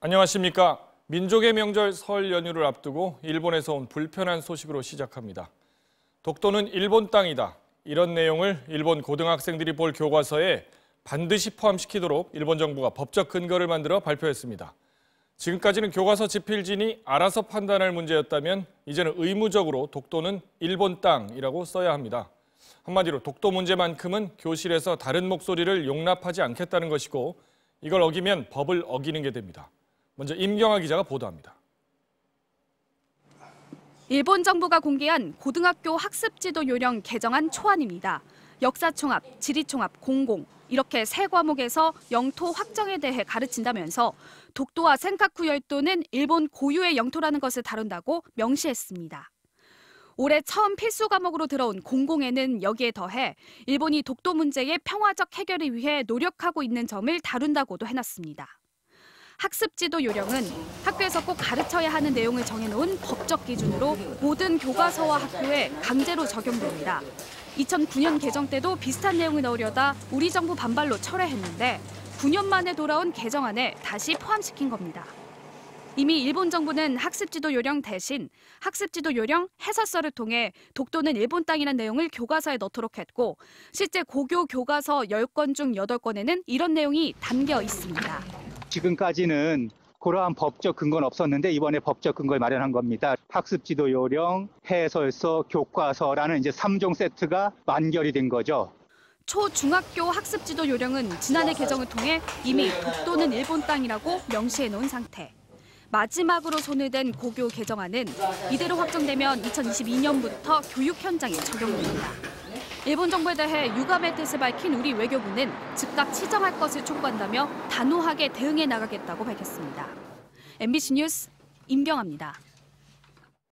안녕하십니까. 민족의 명절 설 연휴를 앞두고 일본에서 온 불편한 소식으로 시작합니다. 독도는 일본 땅이다. 이런 내용을 일본 고등학생들이 볼 교과서에 반드시 포함시키도록 일본 정부가 법적 근거를 만들어 발표했습니다. 지금까지는 교과서 집필진이 알아서 판단할 문제였다면 이제는 의무적으로 독도는 일본 땅이라고 써야 합니다. 한마디로 독도 문제만큼은 교실에서 다른 목소리를 용납하지 않겠다는 것이고 이걸 어기면 법을 어기는 게 됩니다. 먼저 임경아 기자가 보도합니다. 일본 정부가 공개한 고등학교 학습지도 요령 개정안 초안입니다. 역사총합, 지리총합, 공공 이렇게 세 과목에서 영토 확정에 대해 가르친다면서 독도와 센카쿠 열도는 일본 고유의 영토라는 것을 다룬다고 명시했습니다. 올해 처음 필수 과목으로 들어온 공공에는 여기에 더해 일본이 독도 문제의 평화적 해결을 위해 노력하고 있는 점을 다룬다고도 해놨습니다. 학습지도 요령은 학교에서 꼭 가르쳐야 하는 내용을 정해놓은 법적 기준으로 모든 교과서와 학교에 강제로 적용됩니다. 2009년 개정 때도 비슷한 내용을 넣으려다 우리 정부 반발로 철회했는데 9년 만에 돌아온 개정안에 다시 포함시킨 겁니다. 이미 일본 정부는 학습지도 요령 대신 학습지도 요령 해설서를 통해 독도는 일본 땅이라는 내용을 교과서에 넣도록 했고 실제 고교 교과서 10권 중 8권에는 이런 내용이 담겨 있습니다. 지금까지는 그러한 법적 근거는 없었는데 이번에 법적 근거를 마련한 겁니다. 학습지도 요령, 해설서, 교과서라는 이제 3종 세트가 완결이 된 거죠. 초중학교 학습지도 요령은 지난해 개정을 통해 이미 독도는 일본 땅이라고 명시해 놓은 상태. 마지막으로 손을 댄 고교 개정안은 이대로 확정되면 2022년부터 교육 현장에 적용됩니다. 일본 정부에 대해 유감의 뜻을 밝힌 우리 외교부는 즉각 시정할 것을 촉구한다며 단호하게 대응해 나가겠다고 밝혔습니다. MBC 뉴스 임경아입니다.